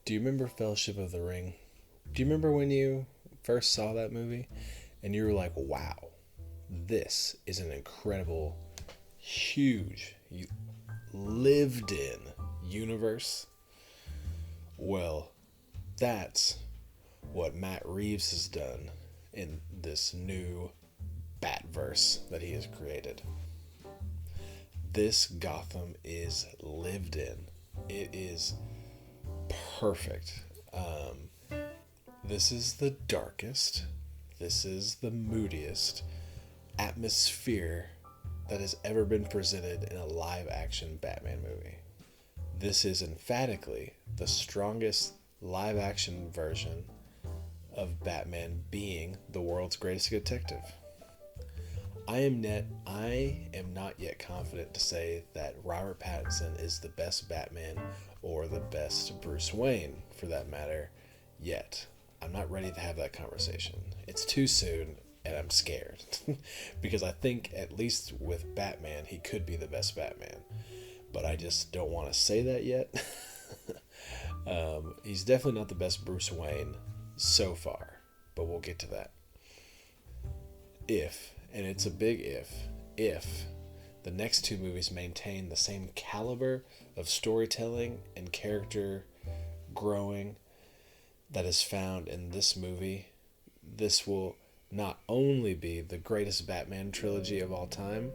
Do you remember Fellowship of the Ring? Do you remember when you first saw that movie and you were like, wow, this is an incredible, huge, lived in universe? Well, that's what Matt Reeves has done in this new Batverse that he has created. This Gotham is lived in. It is perfect. This is the darkest, this is the moodiest atmosphere that has ever been presented in a live action Batman movie. This is emphatically the strongest live action version of Batman being the world's greatest detective. I am not yet confident to say that Robert Pattinson is the best Batman or the best Bruce Wayne, for that matter, yet. I'm not ready to have that conversation. It's too soon, and I'm scared. Because I think, at least with Batman, he could be the best Batman. But I just don't want to say that yet. He's definitely not the best Bruce Wayne so far, but we'll get to that. If, and it's a big if the next two movies maintain the same caliber of storytelling and character growing that is found in this movie, this will not only be the greatest Batman trilogy of all time,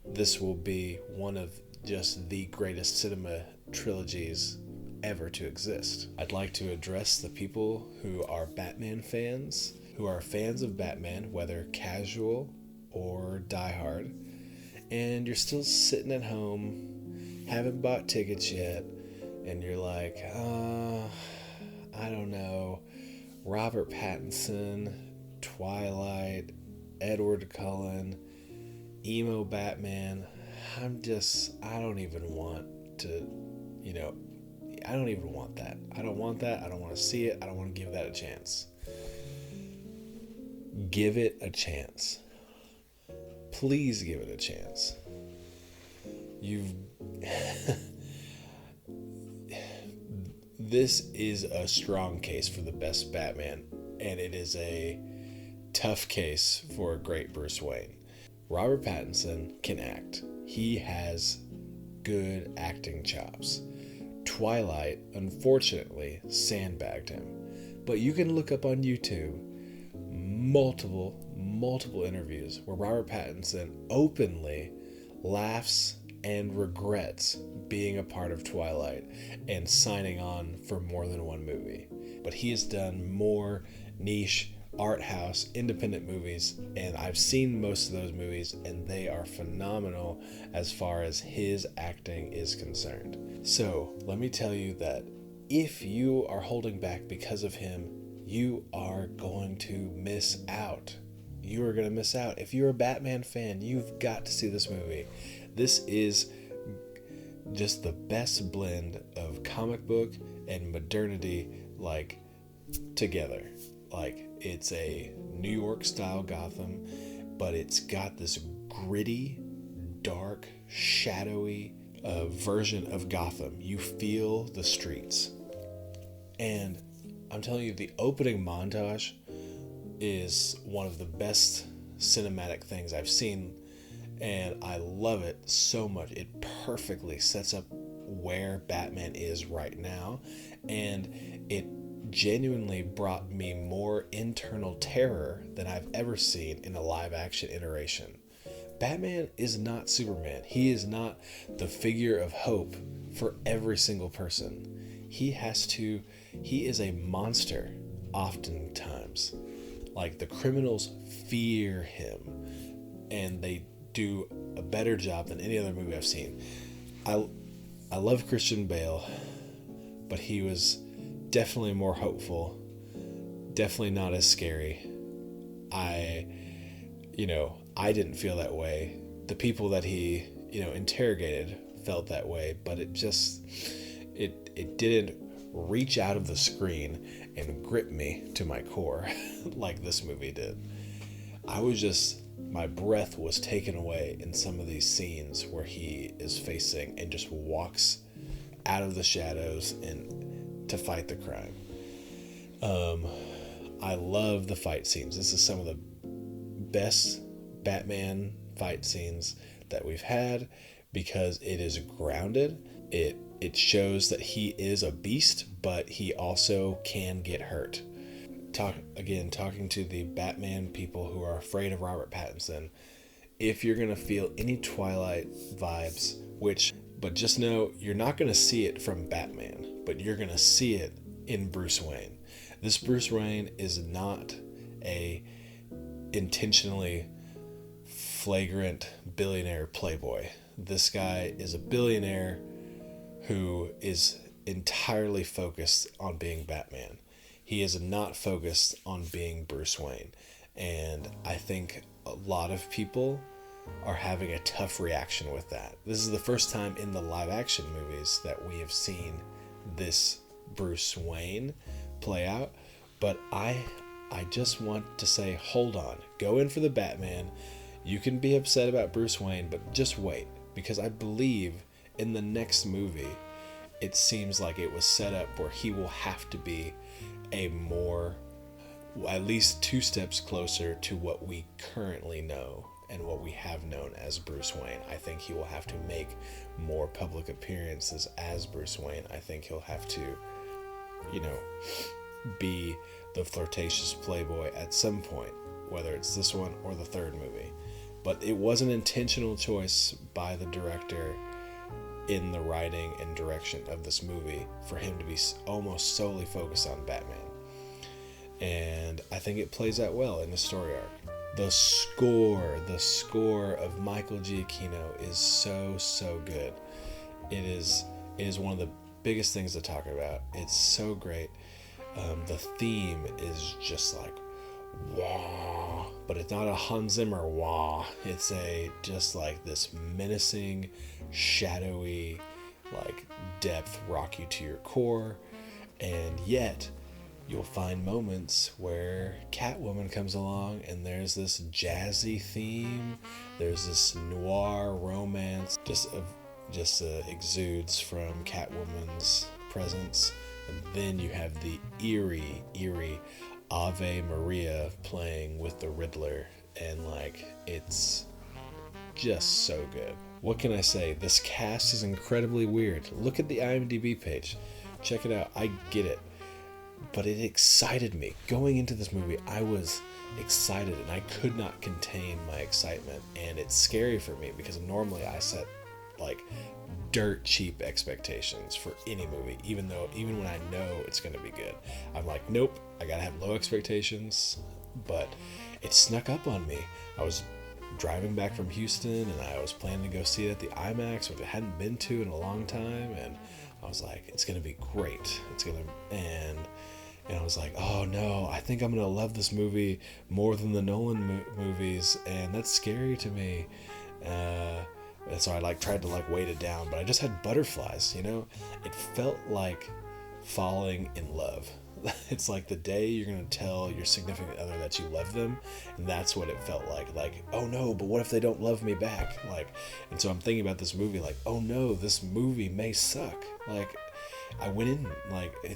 this will be one of just the greatest cinema trilogies ever to exist. I'd like to address the people who are Batman fans, who are fans of Batman, whether casual or diehard, and you're still sitting at home, haven't bought tickets yet, and you're like, I don't know, Robert Pattinson, Twilight, Edward Cullen, emo Batman. I don't even want to, I don't even want that. I don't want that. I don't want to see it. I don't want to give that a chance. Give it a chance. Please give it a chance. This is a strong case for the best Batman, and it is a tough case for a great Bruce Wayne. Robert Pattinson can act. He has good acting chops. Twilight, unfortunately, sandbagged him. But you can look up on YouTube multiple interviews where Robert Pattinson openly laughs and regrets being a part of Twilight and signing on for more than one movie. But he has done more niche, art house, independent movies, and I've seen most of those movies, and they are phenomenal as far as his acting is concerned. So let me tell you that if you are holding back because of him, you are going to miss out. You are going to miss out. If you're a Batman fan, you've got to see this movie. This is just the best blend of comic book and modernity, together. It's a New York style Gotham, but it's got this gritty, dark, shadowy version of Gotham. You feel the streets. And I'm telling you, the opening montage is one of the best cinematic things I've seen, and I love it so much. It perfectly sets up where Batman is right now, and it genuinely brought me more internal terror than I've ever seen in a live action iteration. Batman is not Superman. He is not the figure of hope for every single person. He is a monster oftentimes. The criminals fear him, and they do a better job than any other movie I've seen. I love Christian Bale, but he was definitely more hopeful, definitely not as scary. I didn't feel that way. The people that he, interrogated felt that way, but it didn't reach out of the screen and grip me to my core like this movie did. My breath was taken away in some of these scenes where he is facing and just walks out of the shadows and to fight the crime. I love the fight scenes. This is some of the best Batman fight scenes that we've had because it is grounded. It shows that he is a beast, but he also can get hurt. Talking to the Batman people who are afraid of Robert Pattinson, if you're going to feel any Twilight vibes, but just know you're not going to see it from Batman, but you're going to see it in Bruce Wayne. This Bruce Wayne is not a intentionally flagrant billionaire playboy. This guy is a billionaire who is entirely focused on being Batman. He is not focused on being Bruce Wayne. And I think a lot of people are having a tough reaction with that. This is the first time in the live action movies that we have seen this Bruce Wayne play out. But I just want to say, hold on. Go in for the Batman. You can be upset about Bruce Wayne, but just wait. Because I believe in the next movie, it seems like it was set up where he will have to be at least 2 steps closer to what we currently know and what we have known as Bruce Wayne. I think he will have to make more public appearances as Bruce Wayne. I think he'll have to, be the flirtatious playboy at some point, whether it's this one or the third movie. But it was an intentional choice by the director in the writing and direction of this movie for him to be almost solely focused on Batman. And I think it plays out well in the story arc. The score of Michael Giacchino is so good. It is one of the biggest things to talk about. It's so great. The theme is just like wah, but it's not a Hans Zimmer wah. It's just like this menacing, shadowy, like depth, rock you to your core, and yet you'll find moments where Catwoman comes along and there's this jazzy theme, there's this noir romance just exudes from Catwoman's presence, and then you have the eerie Ave Maria playing with the Riddler, and it's just so good. What can I say? This cast is incredibly weird. Look at the IMDb page. Check it out. I get it. But it excited me. Going into this movie, I was excited and I could not contain my excitement. And it's scary for me because normally I set dirt cheap expectations for any movie, even when I know it's going to be good. I'm like, nope, I gotta have low expectations. But it snuck up on me. I was driving back from Houston and I was planning to go see it at the IMAX, which I hadn't been to in a long time, and I was like, it's gonna be great. And I was like, oh no, I think I'm gonna love this movie more than the Nolan movies, and that's scary to me. And so I tried to weight it down, but I just had butterflies, It felt like falling in love. It's like the day you're going to tell your significant other that you love them, and that's what it felt like. Oh no, but what if they don't love me back? And so I'm thinking about this movie oh no, this movie may suck. I went in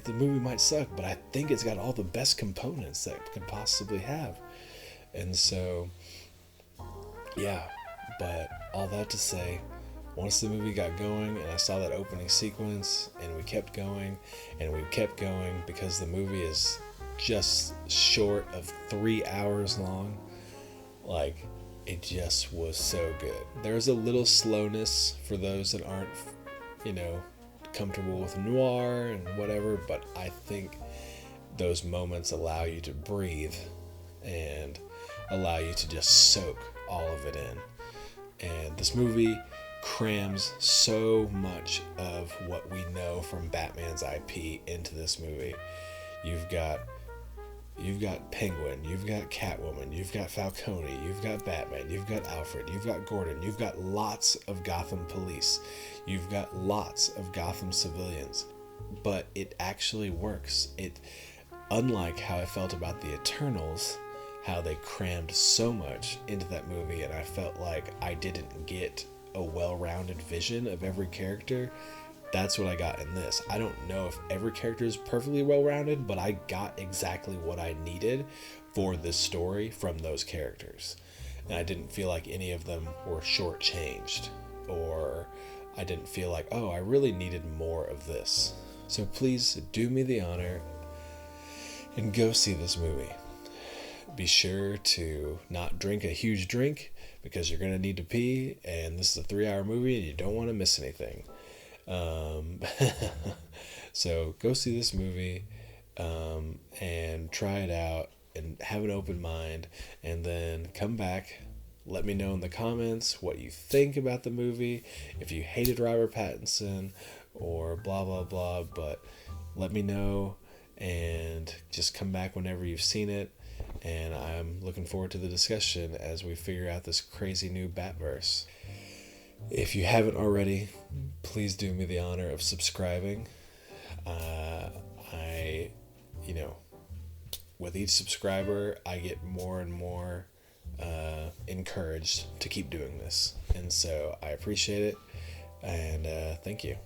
the movie might suck, but I think it's got all the best components that it could possibly have. And so, yeah, but all that to say, once the movie got going and I saw that opening sequence and we kept going because the movie is just short of 3 hours long, it just was so good. There's a little slowness for those that aren't, comfortable with noir and whatever, but I think those moments allow you to breathe and allow you to just soak all of it in. And this movie crams so much of what we know from Batman's IP into this movie. You've got Penguin, you've got Catwoman, you've got Falcone, you've got Batman, you've got Alfred, you've got Gordon, you've got lots of Gotham police, you've got lots of Gotham civilians, but it actually works. Unlike how I felt about the Eternals, how they crammed so much into that movie and I felt like I didn't get a well-rounded vision of every character, that's what I got in this. I don't know if every character is perfectly well-rounded, but I got exactly what I needed for this story from those characters. And I didn't feel like any of them were shortchanged, or I didn't feel like, oh, I really needed more of this. So please do me the honor and go see this movie. Be sure to not drink a huge drink, because you're going to need to pee, and this is a 3-hour movie and you don't want to miss anything. So go see this movie and try it out and have an open mind, and then come back. Let me know in the comments what you think about the movie, if you hated Robert Pattinson or blah blah blah, but let me know, and just come back whenever you've seen it. And I'm looking forward to the discussion as we figure out this crazy new Batverse. If you haven't already, please do me the honor of subscribing. With each subscriber, I get more and more encouraged to keep doing this. And so I appreciate it. And thank you.